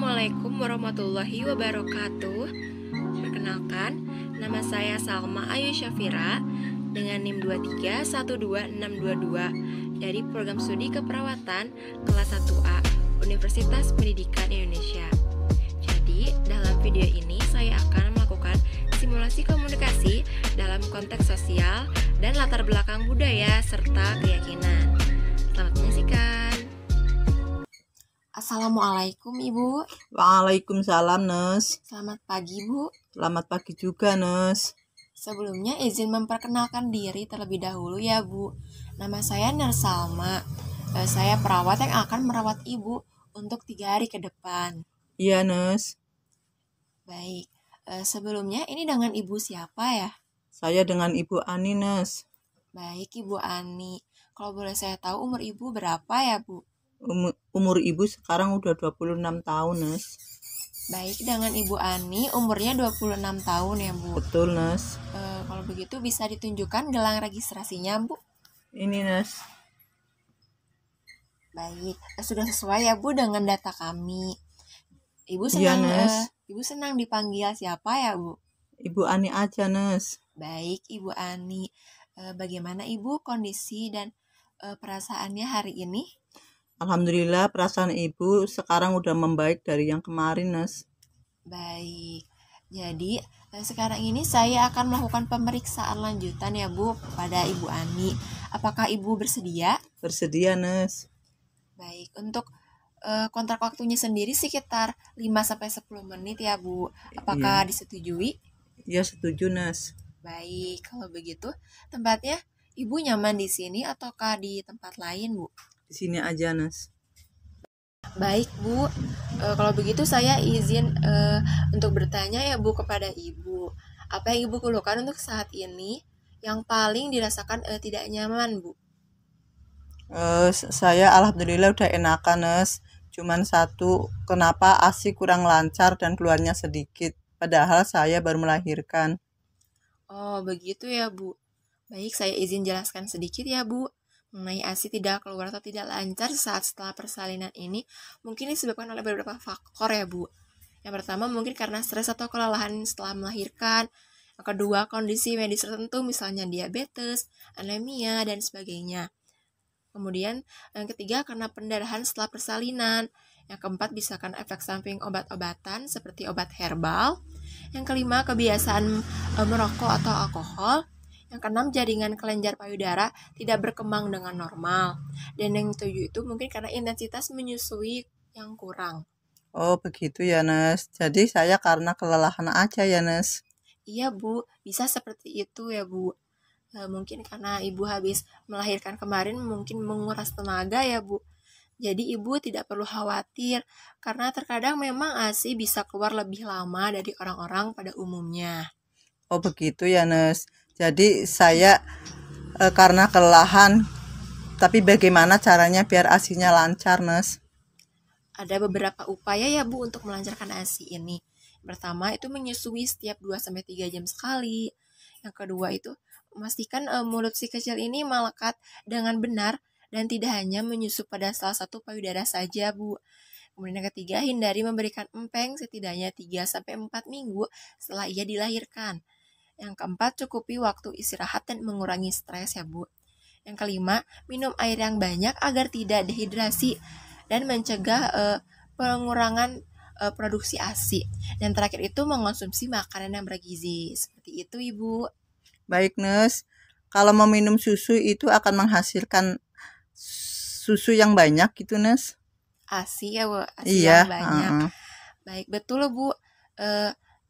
Assalamualaikum warahmatullahi wabarakatuh. Perkenalkan, nama saya Salma Ayu Syafira dengan NIM 2312622 dari Program Studi Keperawatan kelas 1A Universitas Pendidikan Indonesia. Jadi, dalam video ini saya akan melakukan simulasi komunikasi dalam konteks sosial dan latar belakang budaya serta keyakinan. Selamat menyaksikan. Assalamualaikum Ibu. Waalaikumsalam, Nes. Selamat pagi Bu. Selamat pagi juga, Nes. Sebelumnya izin memperkenalkan diri terlebih dahulu ya Bu. Nama saya Salma. Saya perawat yang akan merawat Ibu untuk 3 hari ke depan. Iya, Nes. Baik, sebelumnya ini dengan Ibu siapa ya? Saya dengan Ibu Ani, Nes. Baik Ibu Ani. Kalau boleh saya tahu umur Ibu berapa ya Bu? Umur Ibu sekarang udah 26 tahun, Nes. Baik, dengan Ibu Ani umurnya 26 tahun ya Bu. Betul, Nes. Kalau begitu bisa ditunjukkan gelang registrasinya Bu? Ini, Nes. Baik, sudah sesuai ya Bu dengan data kami. Ibu Iya, senang, Nes. Ibu senang dipanggil siapa ya Bu? Ibu Ani aja, Nes. Baik Ibu Ani, bagaimana Ibu kondisi dan perasaannya hari ini? Alhamdulillah perasaan Ibu sekarang udah membaik dari yang kemarin, Nes. Baik, jadi sekarang ini saya akan melakukan pemeriksaan lanjutan ya Bu pada Ibu Ani. Apakah Ibu bersedia? Bersedia, Nes. Baik, untuk kontrak waktunya sendiri sekitar 5-10 menit ya Bu. Apakah disetujui? Iya, setuju, Nes. Baik, kalau begitu tempatnya Ibu nyaman di sini ataukah di tempat lain Bu? Di sini aja, Nes. Baik Bu, kalau begitu saya izin untuk bertanya ya Bu kepada Ibu. Apa yang Ibu keluhkan untuk saat ini yang paling dirasakan tidak nyaman Bu? Saya alhamdulillah udah enakan, Nes. Cuman satu, kenapa ASI kurang lancar dan keluarnya sedikit. Padahal saya baru melahirkan. Oh begitu ya Bu. Baik, saya izin jelaskan sedikit ya Bu. Mengenai ASI tidak keluar atau tidak lancar saat setelah persalinan ini mungkin disebabkan oleh beberapa faktor ya Bu. Yang pertama mungkin karena stres atau kelelahan setelah melahirkan. Yang kedua kondisi medis tertentu misalnya diabetes, anemia, dan sebagainya. Kemudian yang ketiga karena pendarahan setelah persalinan. Yang keempat bisa karena efek samping obat-obatan seperti obat herbal. Yang kelima kebiasaan merokok atau alkohol. Yang keenam jaringan kelenjar payudara tidak berkembang dengan normal. Dan yang ketujuh itu mungkin karena intensitas menyusui yang kurang. Oh begitu ya, Nes. Jadi saya karena kelelahan aja ya, Nes. Iya Bu, bisa seperti itu ya Bu. Mungkin karena Ibu habis melahirkan kemarin mungkin menguras tenaga ya Bu. Jadi Ibu tidak perlu khawatir karena terkadang memang ASI bisa keluar lebih lama dari orang-orang pada umumnya. Oh begitu ya, Nes. Jadi saya karena kelelahan, tapi bagaimana caranya biar ASI-nya lancar, Nes? Ada beberapa upaya ya Bu untuk melancarkan ASI ini. Pertama itu menyusui setiap 2-3 jam sekali. Yang kedua itu memastikan mulut si kecil ini melekat dengan benar dan tidak hanya menyusup pada salah satu payudara saja Bu. Kemudian yang ketiga, hindari memberikan empeng setidaknya 3-4 minggu setelah ia dilahirkan. Yang keempat, cukupi waktu istirahat dan mengurangi stres ya Bu. Yang kelima, minum air yang banyak agar tidak dehidrasi dan mencegah pengurangan produksi ASI. Dan terakhir itu mengonsumsi makanan yang bergizi. Seperti itu Ibu. Baik, Nes. Kalau mau minum susu itu akan menghasilkan susu yang banyak gitu, Nes? ASI ya Bu, ASI iya, yang banyak. Baik, betul Bu.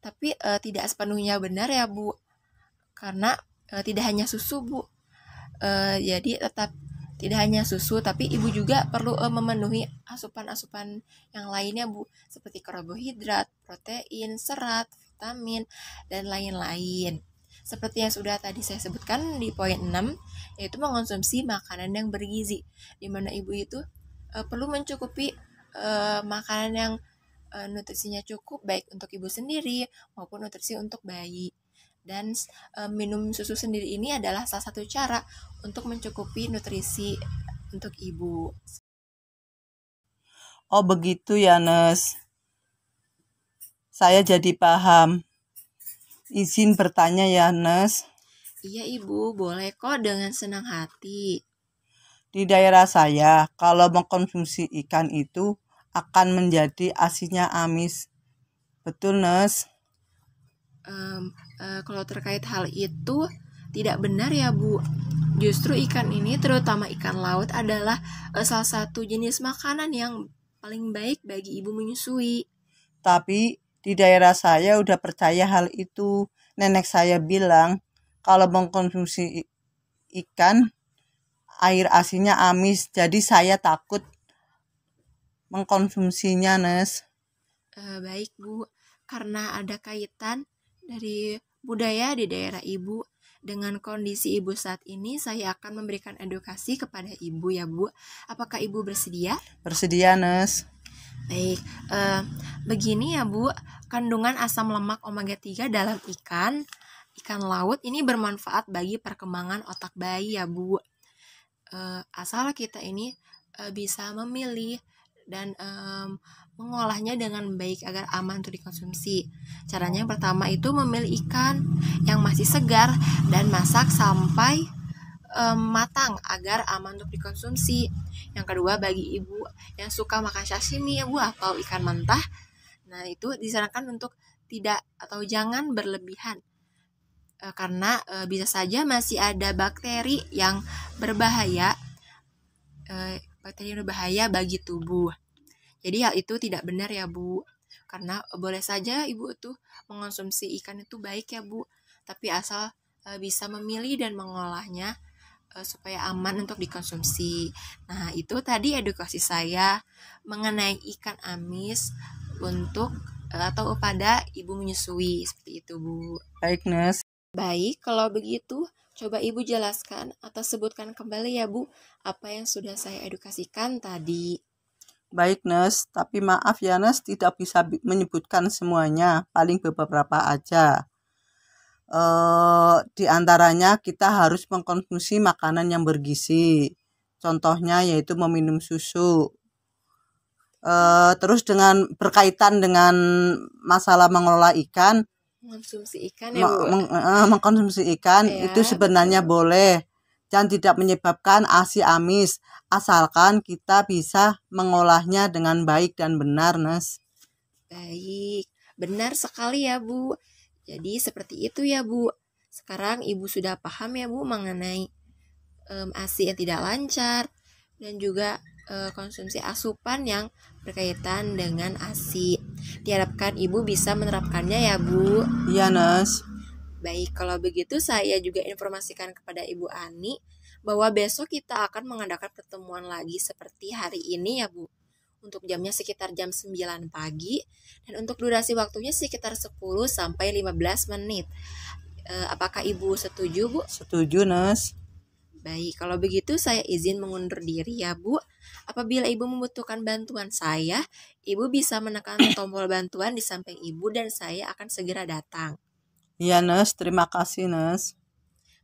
Tapi tidak sepenuhnya benar ya Bu. Karena tidak hanya susu Bu. Jadi tetap tidak hanya susu, tapi Ibu juga perlu memenuhi asupan-asupan yang lainnya Bu. Seperti karbohidrat, protein, serat, vitamin, dan lain-lain. Seperti yang sudah tadi saya sebutkan di poin 6, yaitu mengonsumsi makanan yang bergizi. Di mana Ibu itu perlu mencukupi makanan yang nutrisinya cukup baik untuk Ibu sendiri maupun nutrisi untuk bayi. Dan minum susu sendiri ini adalah salah satu cara untuk mencukupi nutrisi untuk Ibu. Oh begitu ya, Nes. Saya jadi paham. Izin bertanya ya, Nes. Iya Ibu, boleh kok dengan senang hati. Di daerah saya, kalau mengkonsumsi ikan itu akan menjadi asinnya amis. Betul, Nes? Kalau terkait hal itu tidak benar ya Bu. Justru ikan ini, terutama ikan laut, adalah salah satu jenis makanan yang paling baik bagi ibu menyusui. Tapi di daerah saya udah percaya hal itu. Nenek saya bilang kalau mengkonsumsi ikan, air asinnya amis. Jadi saya takut mengkonsumsinya, Nes. Baik Bu, karena ada kaitan dari budaya di daerah Ibu dengan kondisi Ibu saat ini, saya akan memberikan edukasi kepada Ibu ya Bu. Apakah Ibu bersedia? Bersedia, Nes. Baik, begini ya Bu, kandungan asam lemak omega 3 dalam ikan laut ini bermanfaat bagi perkembangan otak bayi ya Bu. Asal kita ini bisa memilih dan mengolahnya dengan baik agar aman untuk dikonsumsi. Caranya yang pertama itu memilih ikan yang masih segar dan masak sampai matang agar aman untuk dikonsumsi. Yang kedua, bagi ibu yang suka makan sashimi ya Bu atau ikan mentah, nah itu disarankan untuk tidak atau jangan berlebihan karena bisa saja masih ada bakteri yang berbahaya bagi tubuh. Jadi hal itu tidak benar ya Bu, karena boleh saja ibu tuh mengonsumsi ikan itu baik ya Bu, tapi asal bisa memilih dan mengolahnya supaya aman untuk dikonsumsi. Nah, itu tadi edukasi saya mengenai ikan amis untuk atau pada ibu menyusui, seperti itu Bu. Baik, Nes. Baik, kalau begitu coba Ibu jelaskan atau sebutkan kembali ya Bu apa yang sudah saya edukasikan tadi. Baik, Nes. Tapi maaf ya, Nes, tidak bisa menyebutkan semuanya, paling beberapa aja. Di antaranya kita harus mengkonsumsi makanan yang bergizi. Contohnya yaitu meminum susu. Terus dengan berkaitan dengan masalah mengelola ikan, Mengkonsumsi ikan ya Bu. mengkonsumsi ikan Ya, itu sebenarnya boleh dan tidak menyebabkan ASI amis, asalkan kita bisa mengolahnya dengan baik dan benar, Nes. baik. Benar sekali ya Bu. Jadi seperti itu ya Bu. Sekarang Ibu sudah paham ya Bu mengenai ASI yang tidak lancar dan juga konsumsi asupan yang berkaitan dengan ASI. Diharapkan Ibu bisa menerapkannya ya Bu. Iya, Nes. Baik, kalau begitu saya juga informasikan kepada Ibu Ani bahwa besok kita akan mengadakan pertemuan lagi seperti hari ini ya Bu. Untuk jamnya sekitar jam 9 pagi dan untuk durasi waktunya sekitar 10 sampai 15 menit. Apakah Ibu setuju Bu? Setuju, Nes. Baik, kalau begitu saya izin mengundur diri ya Bu. Apabila Ibu membutuhkan bantuan saya, Ibu bisa menekan tombol bantuan di samping Ibu dan saya akan segera datang. Iya, Nes. Terima kasih, Nes.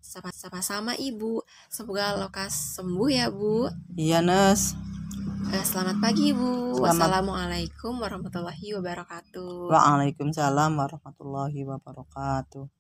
Sama-sama Ibu. Semoga lekas sembuh ya Bu. Iya, Nes. Selamat pagi Bu. Selamat. Wassalamualaikum warahmatullahi wabarakatuh. Waalaikumsalam warahmatullahi wabarakatuh.